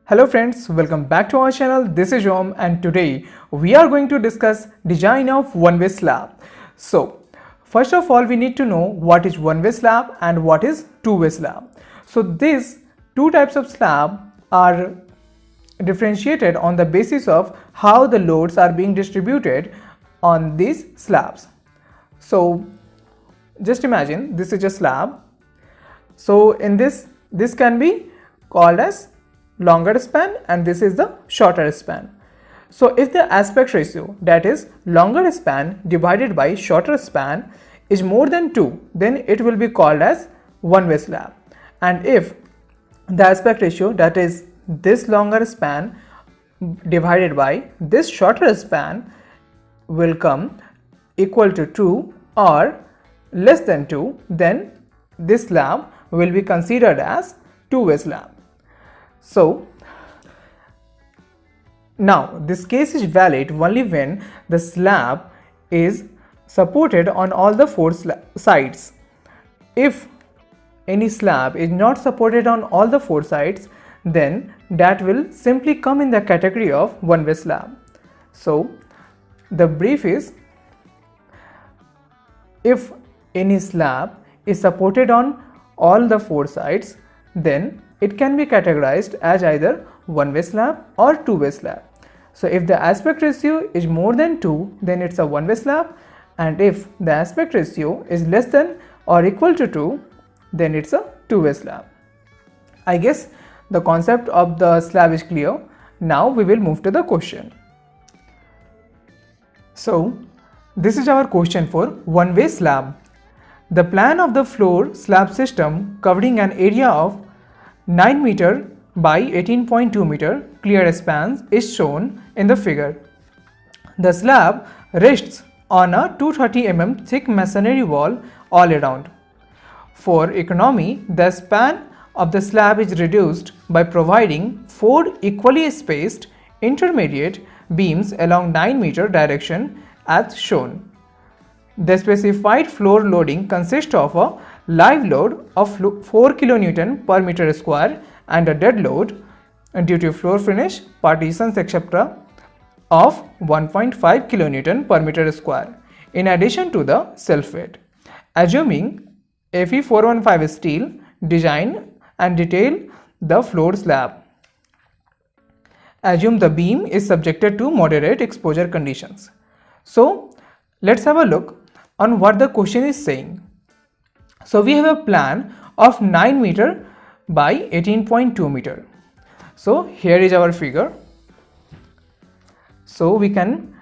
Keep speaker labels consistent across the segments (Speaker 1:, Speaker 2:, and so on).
Speaker 1: Hello friends, welcome back to our channel. This is Om and today we are going to discuss design of one-way slab. So first of all we need to know what is one-way slab and what is two-way slab. So these two types of slab are differentiated on the basis of how the loads are being distributed on these slabs. So just imagine this is a slab. So in this can be called as longer span and this is the shorter span. So if the aspect ratio, that is longer span divided by shorter span, is more than 2, then it will be called as one-way slab. And if the aspect ratio, that is this longer span divided by this shorter span, will come equal to 2 or less than 2, then this slab will be considered as two-way slab. So now this case is valid only when the slab is supported on all the four sides. If any slab is not supported on all the four sides, then that will simply come in the category of one-way slab. So the brief is, if any slab is supported on all the four sides, then it can be categorized as either one-way slab or two-way slab. So if the aspect ratio is more than 2, then it's a one-way slab, and if the aspect ratio is less than or equal to 2, then it's a two-way slab. I guess the concept of the slab is clear. Now we will move to the question. So this is our question for one-way slab. The plan of the floor slab system covering an area of 9 meter by 18.2 meter clear spans is shown in the figure. The slab rests on a 230 mm thick masonry wall all around. For economy, the span of the slab is reduced by providing 4 equally spaced intermediate beams along 9 meter direction as shown. The specified floor loading consists of a live load of 4 kN per meter square and a dead load due to floor finish, partitions etc. of 1.5 kN per meter square in addition to the self weight. Assuming Fe 415 steel, design and detail the floor slab. Assume the beam is subjected to moderate exposure conditions. So let's have a look on what the question is saying. So we have a plan of 9 meter by 18.2 meter. So here is our figure. So we can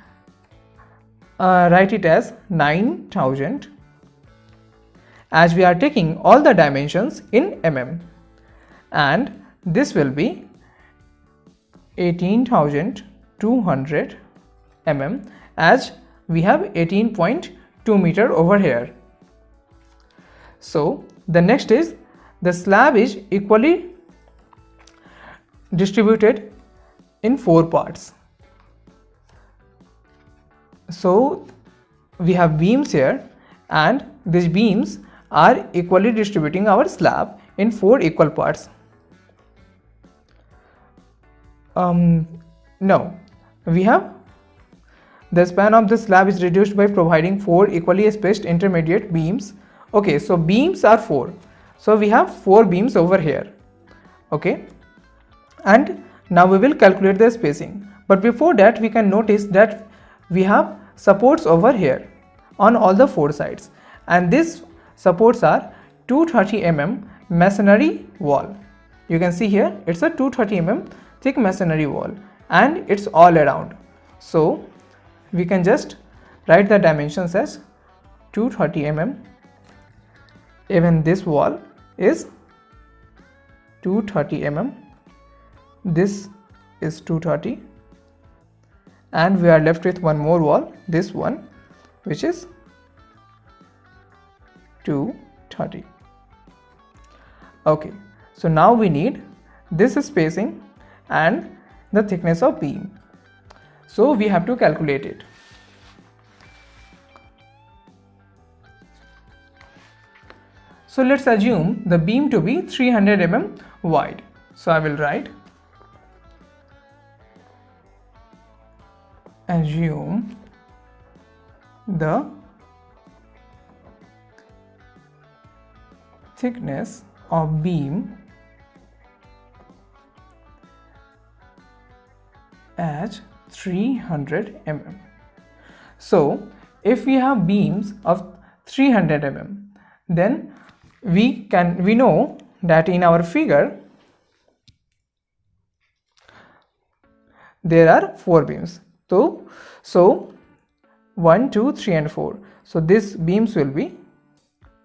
Speaker 1: write it as 9000, as we are taking all the dimensions in mm, and this will be 18,200 mm, as we have 18.2 meter over here. So the next is, the slab is equally distributed in 4 parts. So we have beams here, and these beams are equally distributing our slab in 4 equal parts. No, we have the span of the slab is reduced by providing 4 equally spaced intermediate beams. Okay, so beams are 4. So we have 4 beams over here. Okay, and now we will calculate the spacing. But before that, we can notice that we have supports over here on all the 4 sides, and these supports are 230 mm masonry wall. You can see here it's a 230 mm thick masonry wall and it's all around. So we can just write the dimensions as 230 mm. Even this wall is 230 mm. This is 230, and we are left with one more wall, this one, which is 230. Okay, so now we need this spacing and the thickness of beam. So we have to calculate it. So let's assume the beam to be 300 mm wide. So I will write assume the thickness of beam as 300 mm. So if we have beams of 300 mm, then we know that in our figure there are 4 beams. So 1, 2, 3 and 4. So these beams will be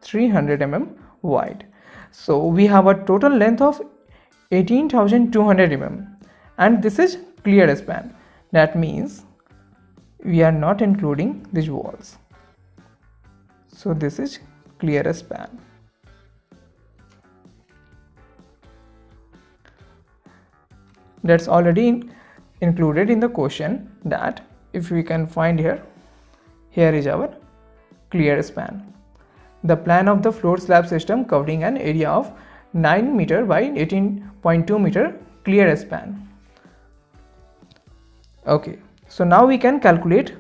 Speaker 1: 300 mm wide. So we have a total length of 18,200 mm, and this is clear span. That means we are not including these walls. So this is clear span. That's already included in the question, that if we can find here is our clear span. The plan of the floor slab system covering an area of 9 meter by 18.2 meter, clear span. Okay, so now we can calculate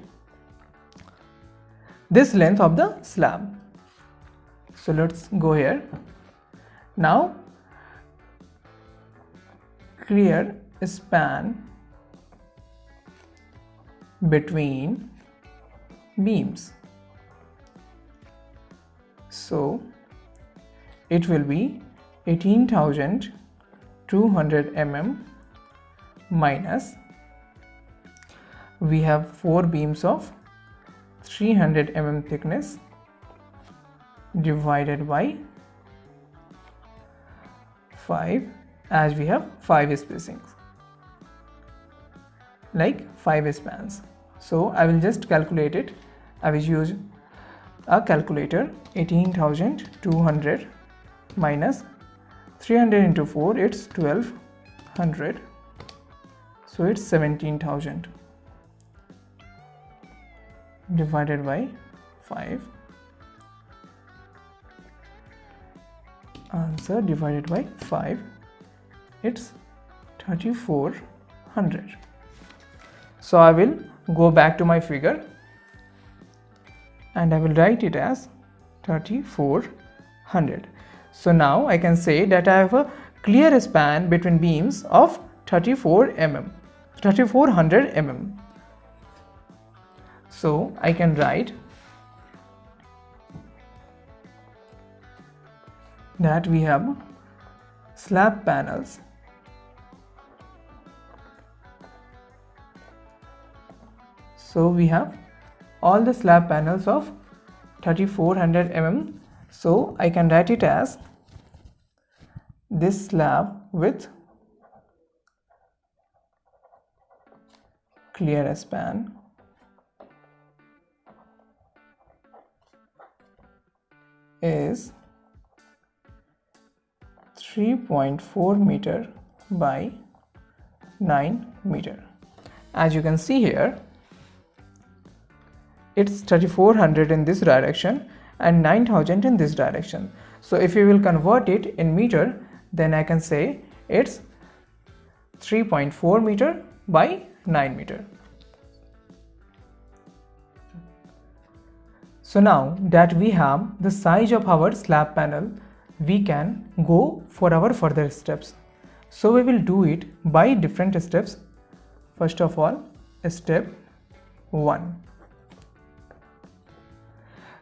Speaker 1: this length of the slab. So let's go here. Now clear span between beams. So it will be 18,200 mm minus, we have 4 beams of 300 mm thickness divided by 5, as we have 5 spacings, like 5 spans. So I will just calculate it. I will use a calculator. 18,200 minus 300 into 4, it's 1200, so it's 17,000 divided by 5. Answer divided by 5, it's 3,400. So I will go back to my figure and I will write it as 3,400. So now I can say that I have a clear span between beams of 3,400 mm. So I can write that we have slab panels So we have all the slab panels of 3,400 mm. So I can write it as this slab with clear span is 3.4 meter by 9 meter. As you can see here, it's 3,400 in this direction and 9,000 in this direction. So if you will convert it in meter, then I can say it's 3.4 meter by 9 meter. So now that we have the size of our slab panel, we can go for our further steps. So we will do it by different steps. First of all, step 1.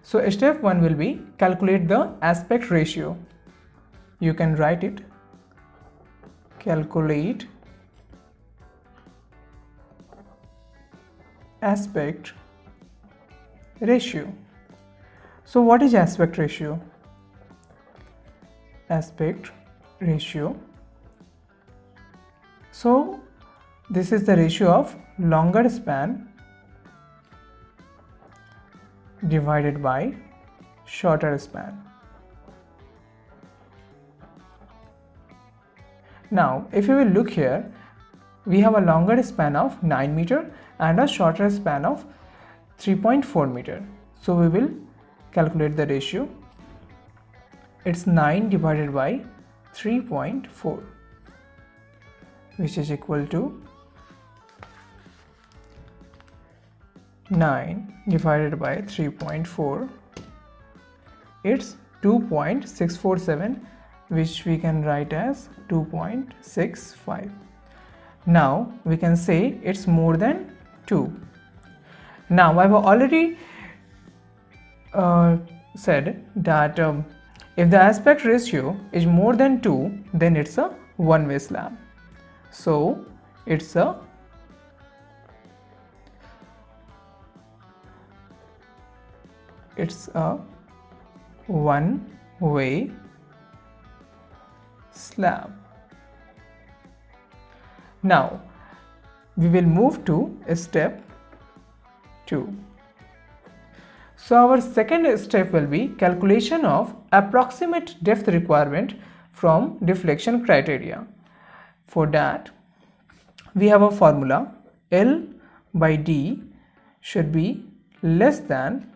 Speaker 1: So step 1 will be calculate the aspect ratio. You can write it, calculate aspect ratio. So what is aspect ratio? Aspect ratio. So this is the ratio of longer span divided by shorter span. Now if you will look here, we have a longer span of 9 meter and a shorter span of 3.4 meter. So we will calculate the ratio. It's 9 divided by 3.4, which is equal to 9 divided by 3.4, it's 2.647, which we can write as 2.65. Now we can say it's more than 2. Now I've already said that if the aspect ratio is more than 2, then it's a one-way slab. So it's a one-way slab. Now we will move to step 2. So our second step will be calculation of approximate depth requirement from deflection criteria. For that, we have a formula: L by D should be less than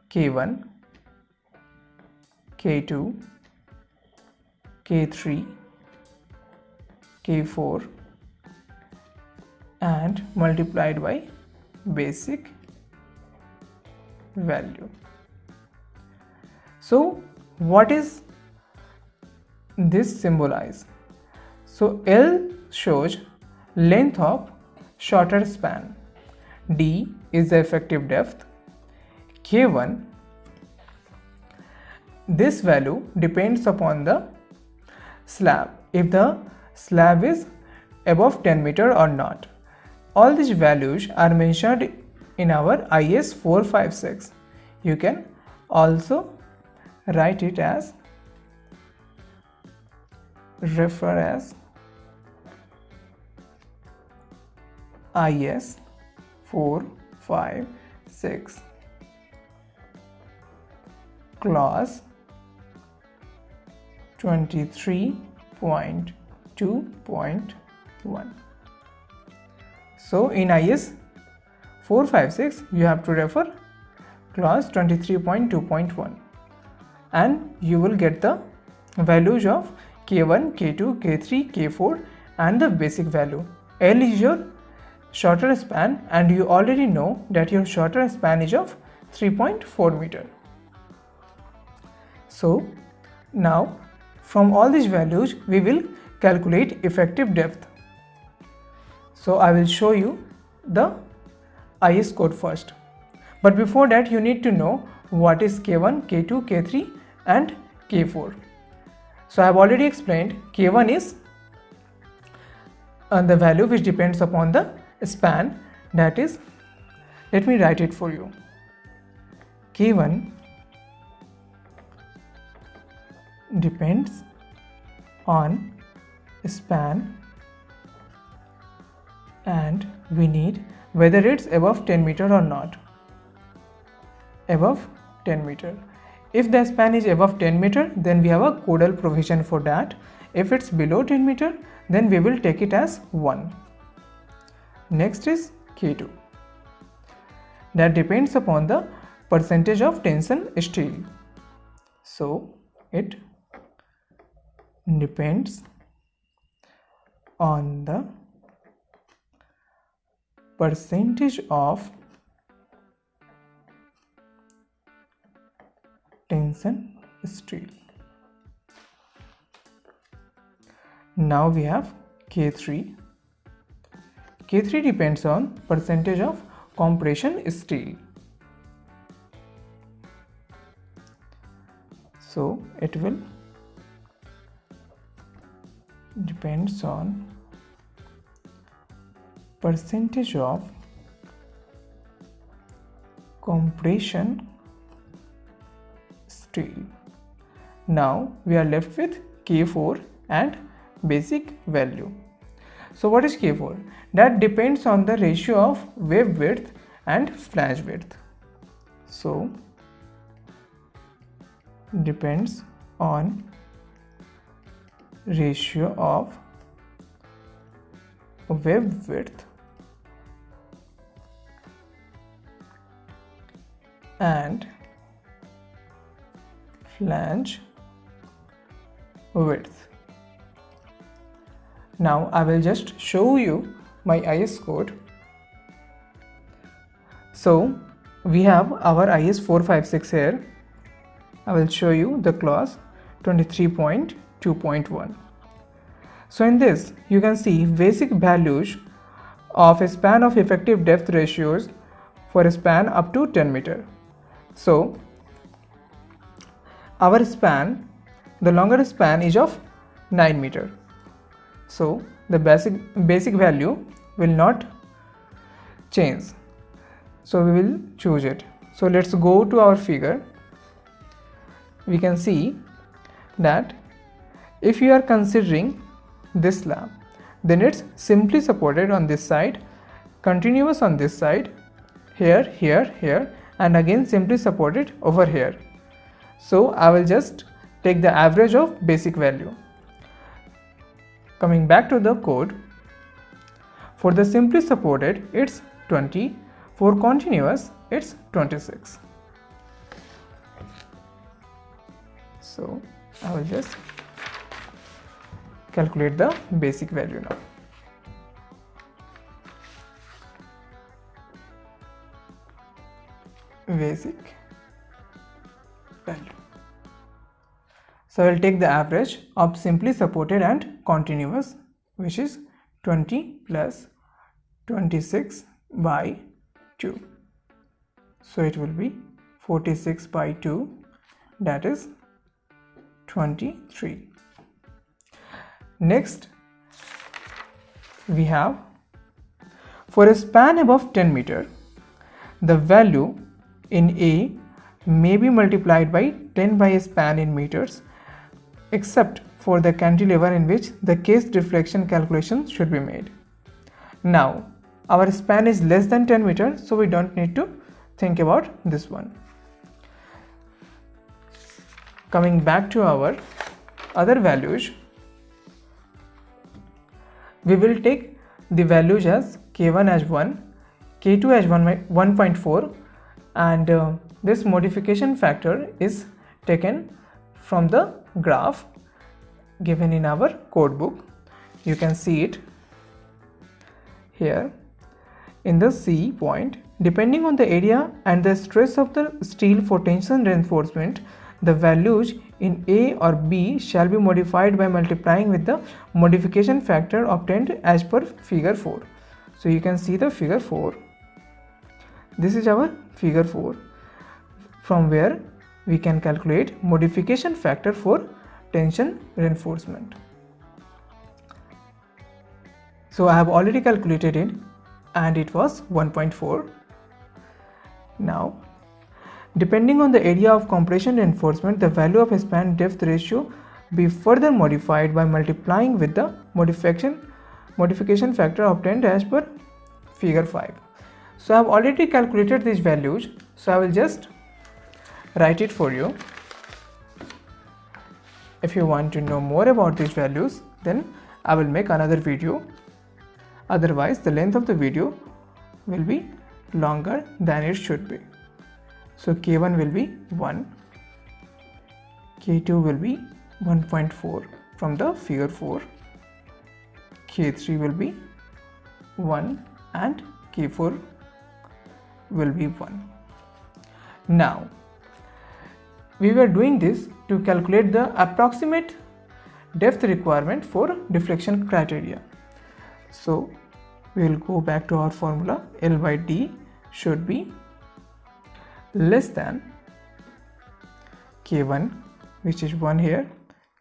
Speaker 1: K1, K2, K3, K4 and multiplied by basic value. So what is this symbolize? So L shows length of shorter span, D is the effective depth, K1, this value depends upon the slab, if the slab is above 10 meter or not. All these values are mentioned in our IS 456. You can also write it as, refer as IS 456 clause 23.2.1. So in IS 456 you have to refer clause 23.2.1 and you will get the values of K1, K2, K3, K4 and the basic value. L is your shorter span and you already know that your shorter span is of 3.4 meter. So now from all these values we will calculate effective depth. So I will show you the IS code first. But before that you need to know what is K1, K2, K3 and K4. So I have already explained K1 is the value which depends upon the span, that is, let me write it for you. K1 depends on span and we need whether it's above 10 meter or not. Above 10 meter. If the span is above 10 meter, then we have a codal provision for that. If it's below 10 meter, then we will take it as 1. Next is K2. That depends upon the percentage of tension steel. So it depends on the percentage of tension steel. Now we have K3. K3 depends on percentage of compression steel. So it will depends on percentage of compression steel. Now we are left with K4 and basic value. So what is K4? That depends on the ratio of wave width and flange width. So depends on ratio of wave width and flange width. Now I will just show you my IS code. So we have our IS 456 here. I will show you the clause 23.2.1. So in this you can see basic values of a span of effective depth ratios for a span up to 10 meter. So our span, the longer span is of 9 meter. So the basic value will not change. So we will choose it. So let's go to our figure. We can see that if you are considering this slab, then it's simply supported on this side, continuous on this side, here, here, here, and again simply supported over here. So I will just take the average of basic value. Coming back to the code, for the simply supported it's 20, for continuous it's 26. So I will just calculate the basic value now. Basic value. So I will take the average of simply supported and continuous, which is 20 plus 26 by 2. So it will be 46 by 2, that is 23. Next we have, for a span above 10 meter, the value in A may be multiplied by 10 by a span in meters, except for the cantilever in which the case deflection calculation should be made. Now our span is less than 10 meters, so we don't need to think about this one. Coming back to our other values, we will take the values as K1 as 1, K2 as 1.4, and this modification factor is taken from the graph given in our code book. You can see it here in the C point. Depending on the area and the stress of the steel for tension reinforcement, the values in A or B shall be modified by multiplying with the modification factor obtained as per figure 4. So you can see the figure 4. This is our figure 4, from where we can calculate modification factor for tension reinforcement. So I have already calculated it and it was 1.4. Now, depending on the area of compression reinforcement, the value of a span depth ratio be further modified by multiplying with the modification factor obtained as per figure 5. So I have already calculated these values, so I will just write it for you. If you want to know more about these values, then I will make another video. Otherwise, the length of the video will be longer than it should be. So K1 will be 1, K2 will be 1.4 from the figure 4, K3 will be 1, and K4 will be 1. Now, we were doing this to calculate the approximate depth requirement for deflection criteria. So we will go back to our formula. L by D should be less than K1, which is 1 here,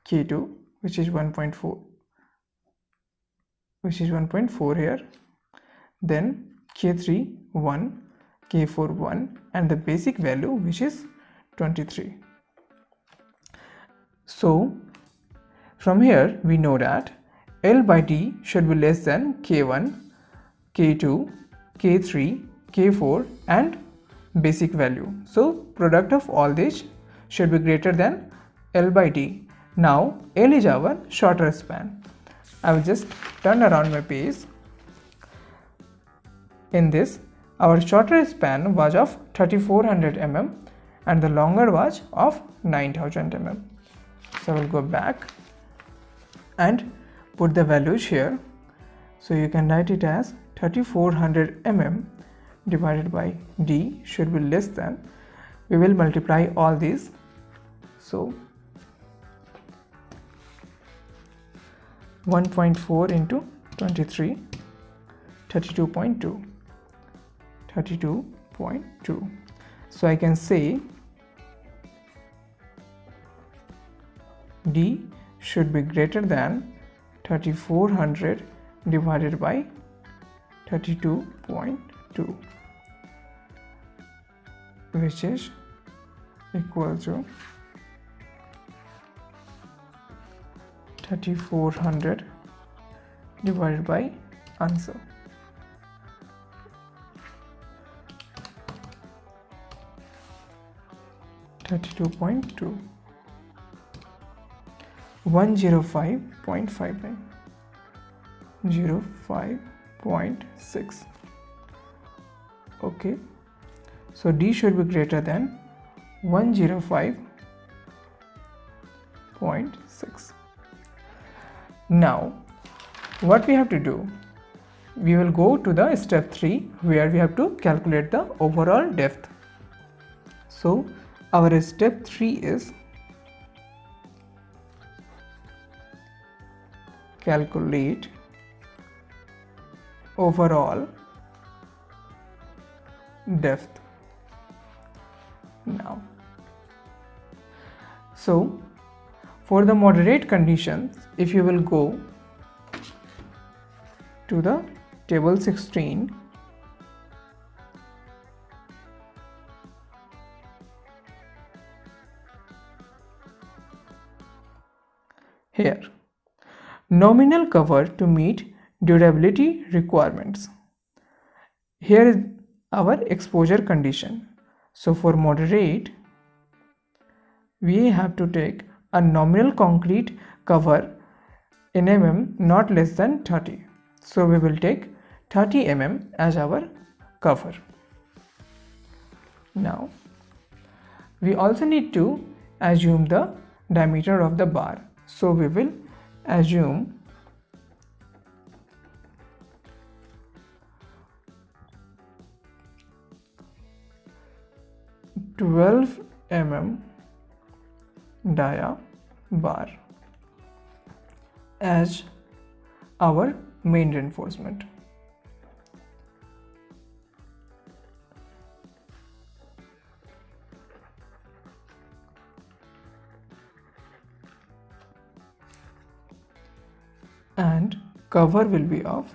Speaker 1: K2, which is 1.4, here, then K3 1, K4 1, and the basic value, which is 23. So from here we know that L by D should be less than K1, K2, K3, K4 and basic value. So product of all these should be greater than L by D. Now L is our shorter span. I will just turn around my page. In this, our shorter span was of 3400 mm and the longer was of 9000 mm. So I will go back and put the values here. So you can write it as 3400 mm divided by D should be less than, we will multiply all these. So 1.4 into 23, 32.2, 32.2. So I can say D should be greater than 3400 divided by 32.2, which is equal to 3400 divided by answer. (32.2). 105.59, 05.6. Okay, so D should be greater than 105.6. Now what we have to do, we will go to the step 3 where we have to calculate the overall depth. So our step 3 is calculate overall depth. Now, so for the moderate conditions, if you will go to the table 16, here, nominal cover to meet durability requirements. Here is our exposure condition. So for moderate, we have to take a nominal concrete cover in mm not less than 30. So we will take 30 mm as our cover. Now we also need to assume the diameter of the bar. So we will assume 12 mm dia bar as our main reinforcement. And cover will be of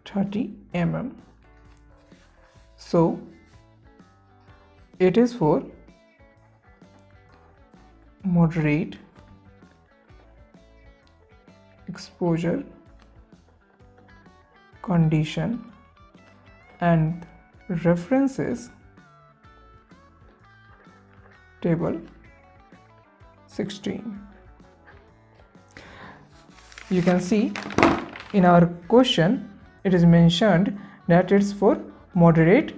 Speaker 1: 30 mm. So it is for moderate exposure condition, and references table 16. You can see in our question it is mentioned that it's for moderate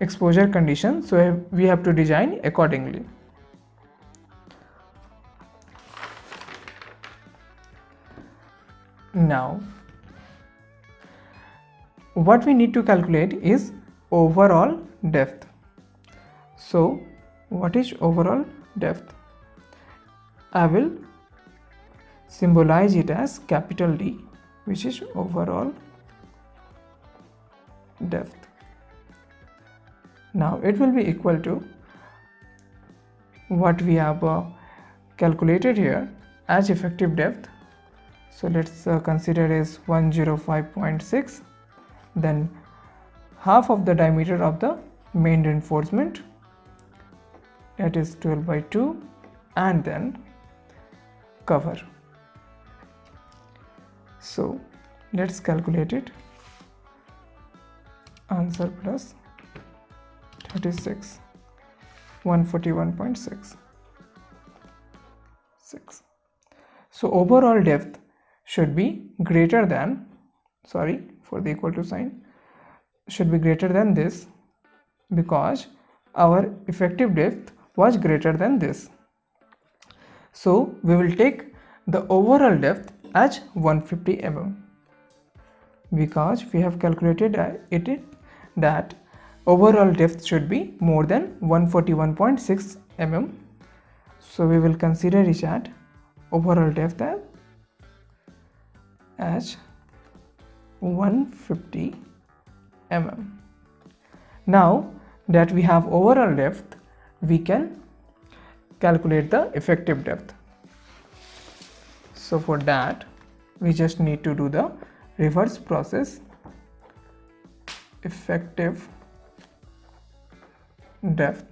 Speaker 1: exposure condition, so we have to design accordingly. Now what we need to calculate is overall depth. So what is overall depth? I will symbolize it as capital D, which is overall depth. Now it will be equal to what we have calculated here as effective depth. So let's consider is 105.6, then half of the diameter of the main reinforcement, that is 12 by 2, and then cover. So let's calculate it. Answer plus 36, 141.6. So overall depth should be greater than, sorry for the equal to sign, should be greater than this, because our effective depth was greater than this. So we will take the overall depth as 150 mm. because we have calculated that overall depth should be more than 141.6 mm. So we will consider it at overall depth as 150 mm. Now that we have overall depth, we can calculate the effective depth. So for that, we just need to do the reverse process. Effective depth,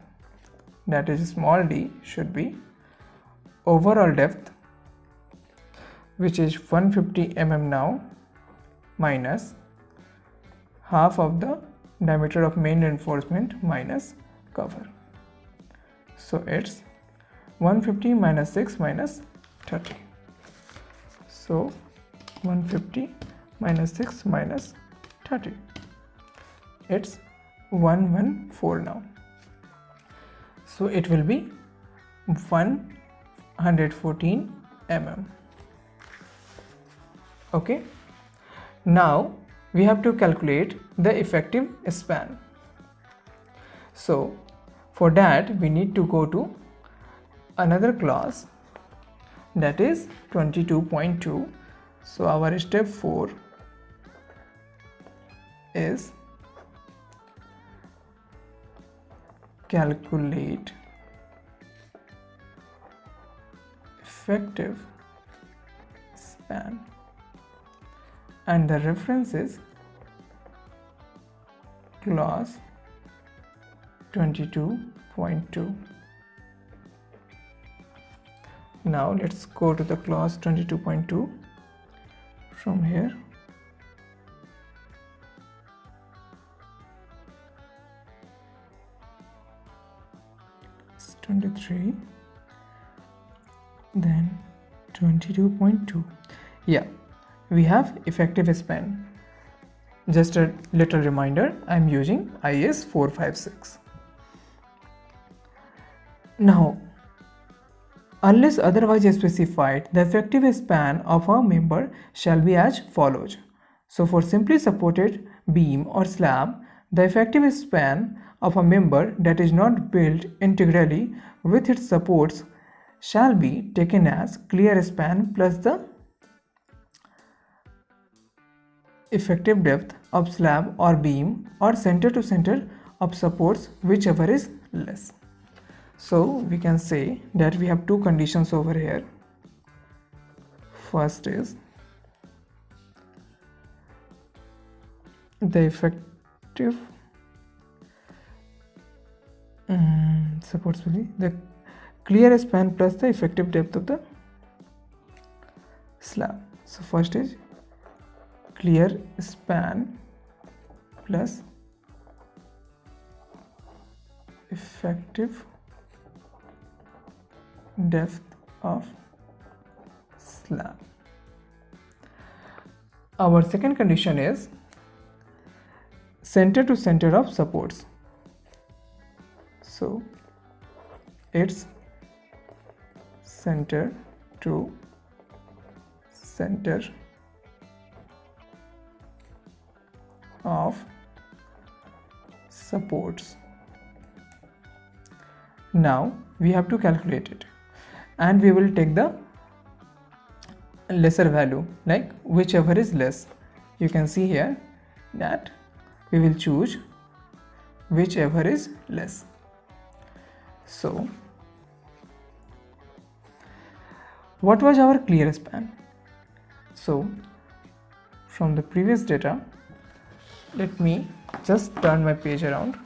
Speaker 1: that is small d, should be overall depth, which is 150 mm now, minus half of the diameter of main reinforcement minus cover. So it's 150 minus 6 minus 30. So 150 minus 6 minus 30. It's 114 now. So it will be 114 mm. Okay. Now we have to calculate the effective span. So for that we need to go to another clause, that is 22.2. So our step 4 is calculate effective span, and the reference is clause 22.2. Now let's go to the clause 22.2 from here. It's 23, then 22.2. Yeah, we have effective span. Just a little reminder, I'm using IS 456. Now, unless otherwise specified, the effective span of a member shall be as follows. So for simply supported beam or slab, the effective span of a member that is not built integrally with its supports shall be taken as clear span plus the effective depth of slab or beam or center to center of supports, whichever is less. So we can say that we have two conditions over here. First is the effective supports will be the clear span plus the effective depth of the slab. So first is clear span plus effective depth of slab. Our second condition is center to center of supports. So it's center to center of supports. Now we have to calculate it, and we will take the lesser value, like whichever is less. You can see here that we will choose whichever is less. So what was our clear span? So from the previous data, let me just turn my page around.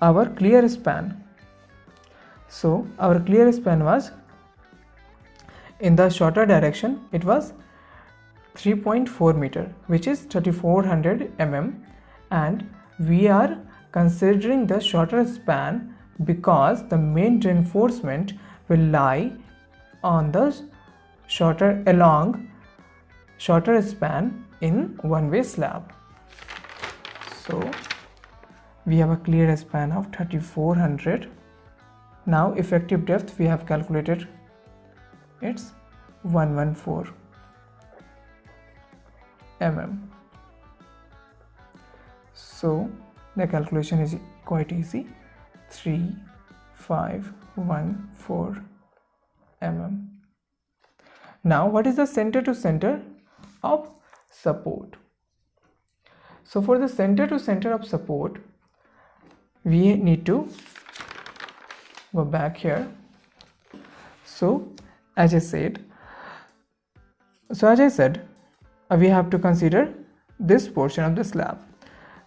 Speaker 1: Our clear span. So our clear span was, in the shorter direction, it was 3.4 meter, which is 3400 mm, and we are considering the shorter span because the main reinforcement will lie on the shorter span in one-way slab. So we have a clear span of 3400. Now effective depth we have calculated, it's 114. mm. So the calculation is quite easy. 3514 mm. Now what is the center to center of support? So for the center to center of support, we need to go back here. So as I said, we have to consider this portion of the slab.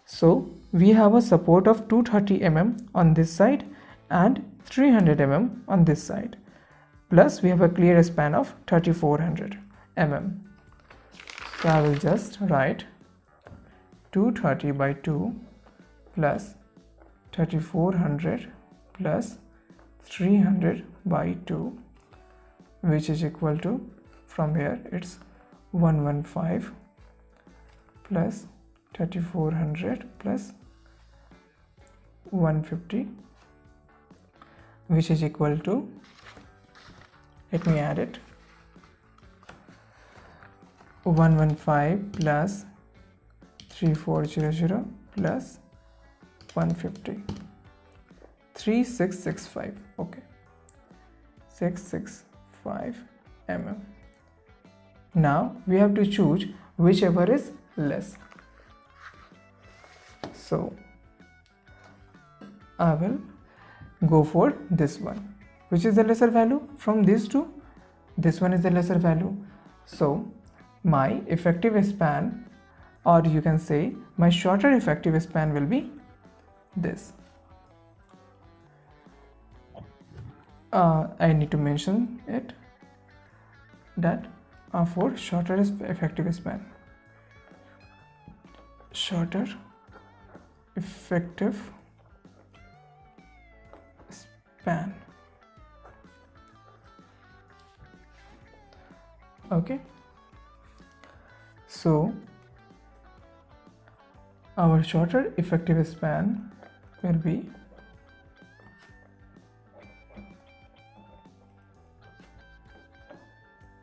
Speaker 1: So we have a support of 230 mm on this side and 300 mm on this side, plus we have a clear span of 3400 mm. So I will just write 230 by 2 plus 3400 plus 300 by 2, which is equal to, from here it's 115 plus 3400 plus 150, which is equal to, let me add it, 115 plus 3400 plus 150, 3665. Okay, 665 mm. Now we have to choose whichever is less. So I will go for this one. Which is the lesser value from these two? This one is the lesser value. So my effective span, or you can say my shorter effective span, will be this. I need to mention it that for shorter effective span, shorter effective span. Okay, so our shorter effective span will be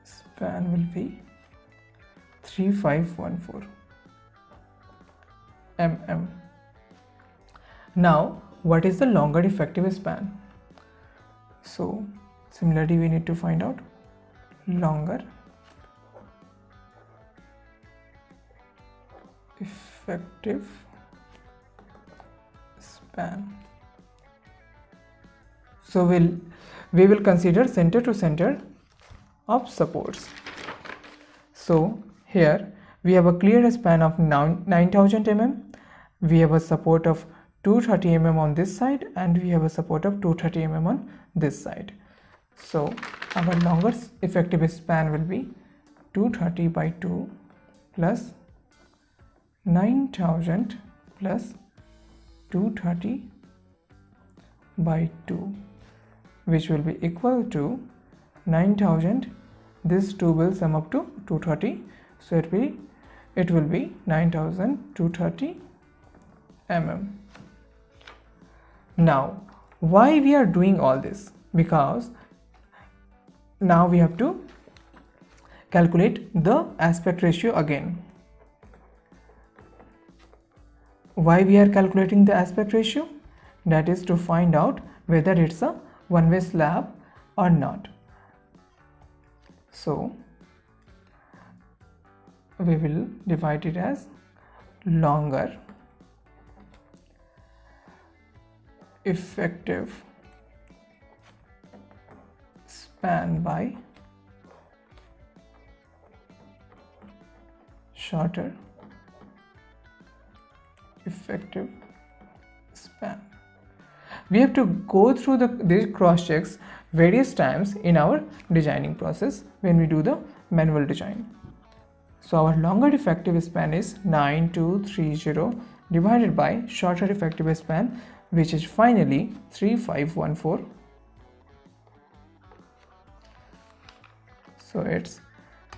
Speaker 1: span will be 3514 mm. Now what is the longer effective span? So similarly we need to find out longer effective span. So we will consider center to center of supports. So here we have a clear span of 9000 mm. We have a support of 230 mm on this side, and we have a support of 230 mm on this side. So our longest effective span will be 230 by 2 plus 9000 plus 230 by 2, which will be equal to 9000. This 2 will sum up to 230, so it will be 9230 mm. Now why we are doing all this? Because now we have to calculate the aspect ratio again. Why we are calculating the aspect ratio? That is to find out whether it's a one-way slab or not. So we will divide it as longer effective span by shorter effective span. We have to go through these cross checks various times in our designing process when we do the manual design. So our longer effective span is 9230 divided by shorter effective span, which is finally 3514. So it's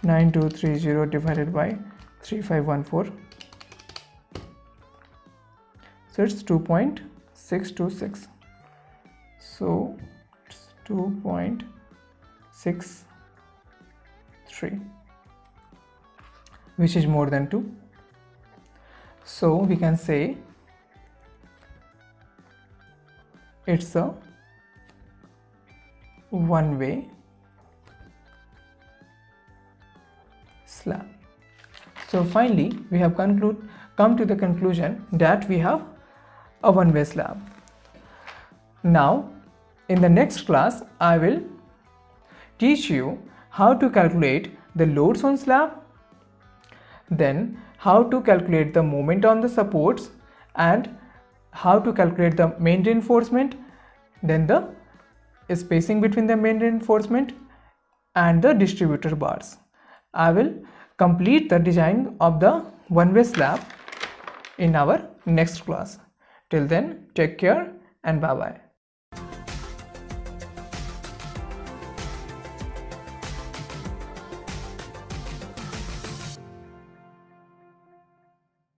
Speaker 1: 9230 divided by 3514. So it's 2.626. So it's 2.63. which is more than 2. So we can say it's a one-way slab. So finally we have come to the conclusion that we have a one-way slab. Now in the next class I will teach you how to calculate the loads on slab, then how to calculate the moment on the supports, and how to calculate the main reinforcement, then the spacing between the main reinforcement and the distributor bars. I will complete the design of the one-way slab in our next class. Till then, take care and bye bye.